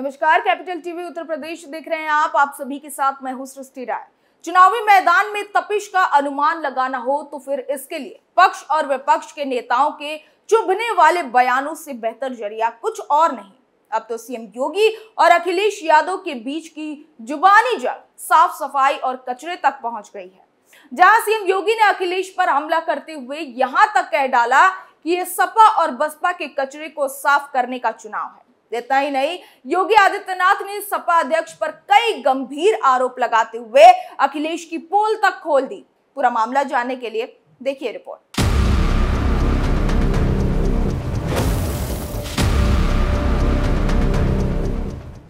नमस्कार, capital TV Uttar Pradesh देख रहे हैं आप सभी के साथ मैं हूं सृष्टि राय। चुनावी मैदान में तपिश का अनुमान लगाना हो तो फिर इसके लिए पक्ष और विपक्ष के नेताओं के चुभने वाले बयानों से बेहतर जरिया कुछ और नहीं। अब तो सीएम योगी और अखिलेश यादव के बीच की जुबानी जंग साफ सफाई और कचरे तक पहुंच गई है, जहां सीएम योगी ने अखिलेश पर हमला करते हुए यहां तक कह डाला कि ये सपा और बसपा के कचरे को साफ करने का चुनाव है। इतना ही नहीं, योगी आदित्यनाथ ने सपा अध्यक्ष पर कई गंभीर आरोप लगाते हुए अखिलेश की पोल तक खोल दी। पूरा मामला जानने के लिए देखिए रिपोर्ट।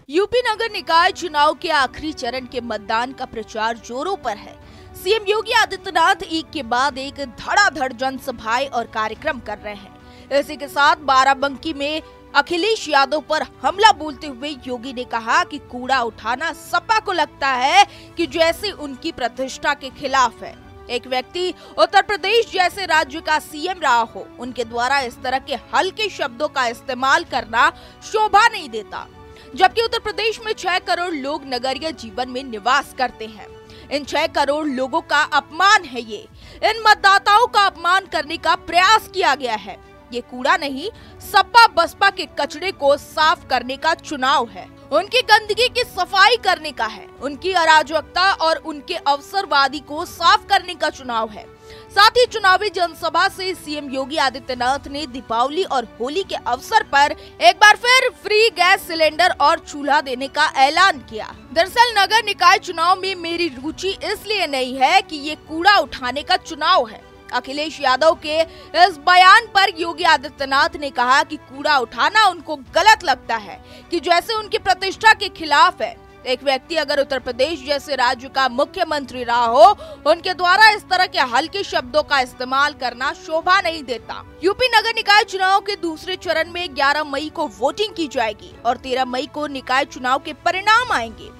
यूपी नगर निकाय चुनाव के आखिरी चरण के मतदान का प्रचार जोरों पर है। सीएम योगी आदित्यनाथ एक के बाद एक धड़ाधड़ जनसभाएं और कार्यक्रम कर रहे हैं। इसी के साथ बाराबंकी में अखिलेश यादव पर हमला बोलते हुए योगी ने कहा कि कूड़ा उठाना सपा को लगता है कि जैसे उनकी प्रतिष्ठा के खिलाफ है। एक व्यक्ति उत्तर प्रदेश जैसे राज्य का सीएम रहा हो, उनके द्वारा इस तरह के हल्के शब्दों का इस्तेमाल करना शोभा नहीं देता। जबकि उत्तर प्रदेश में 6 करोड़ लोग नगरीय जीवन में निवास करते हैं। इन 6 करोड़ लोगों का अपमान है ये। इन मतदाताओं का अपमान करने का प्रयास किया गया है। ये कूड़ा नहीं, सपा बसपा के कचरे को साफ करने का चुनाव है। उनकी गंदगी की सफाई करने का है। उनकी अराजकता और उनके अवसरवादी को साफ करने का चुनाव है। साथ ही चुनावी जनसभा से सीएम योगी आदित्यनाथ ने दीपावली और होली के अवसर पर एक बार फिर फ्री गैस सिलेंडर और चूल्हा देने का ऐलान किया। दरअसल नगर निकाय चुनाव में मेरी रुचि इसलिए नहीं है कि ये कूड़ा उठाने का चुनाव है। अखिलेश यादव के इस बयान पर योगी आदित्यनाथ ने कहा कि कूड़ा उठाना उनको गलत लगता है कि जैसे उनकी प्रतिष्ठा के खिलाफ है। एक व्यक्ति अगर उत्तर प्रदेश जैसे राज्य का मुख्यमंत्री रहा हो, उनके द्वारा इस तरह के हल्के शब्दों का इस्तेमाल करना शोभा नहीं देता। यूपी नगर निकाय चुनाव के दूसरे चरण में 11 मई को वोटिंग की जाएगी और 13 मई को निकाय चुनाव के परिणाम आएंगे।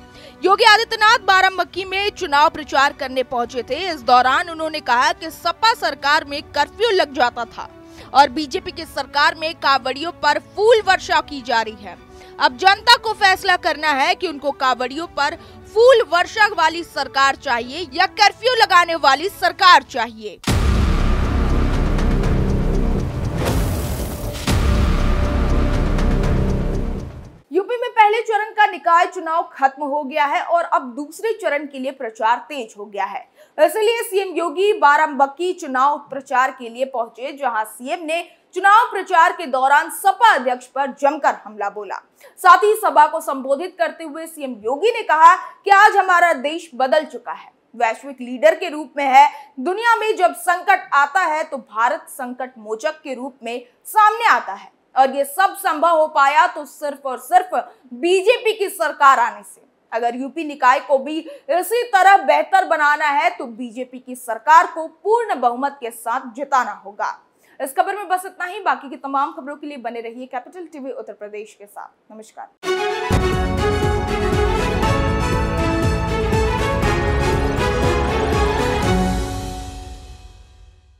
योगी आदित्यनाथ बाराबंकी में चुनाव प्रचार करने पहुंचे थे। इस दौरान उन्होंने कहा कि सपा सरकार में कर्फ्यू लग जाता था और बीजेपी की सरकार में कांवड़ियों पर फूल वर्षा की जा रही है। अब जनता को फैसला करना है कि उनको कांवड़ियों पर फूल वर्षा वाली सरकार चाहिए या कर्फ्यू लगाने वाली सरकार चाहिए। यूपी में पहले चरण का निकाय चुनाव खत्म हो गया है और अब दूसरे चरण के लिए प्रचार तेज हो गया है। इसलिए सीएम योगी बाराबंकी चुनाव प्रचार के लिए पहुंचे, जहां सीएम ने चुनाव प्रचार के दौरान सपा अध्यक्ष पर जमकर हमला बोला। साथ ही सभा को संबोधित करते हुए सीएम योगी ने कहा कि आज हमारा देश बदल चुका है, वैश्विक लीडर के रूप में है। दुनिया में जब संकट आता है तो भारत संकट मोचक के रूप में सामने आता है और ये सब संभव हो पाया तो सिर्फ और सिर्फ बीजेपी की सरकार आने से। अगर यूपी निकाय को भी इसी तरह बेहतर बनाना है तो बीजेपी की सरकार को पूर्ण बहुमत के साथ जिताना होगा। इस खबर में बस इतना ही। बाकी की तमाम खबरों के लिए बने रहिए कैपिटल टीवी उत्तर प्रदेश के साथ। नमस्कार।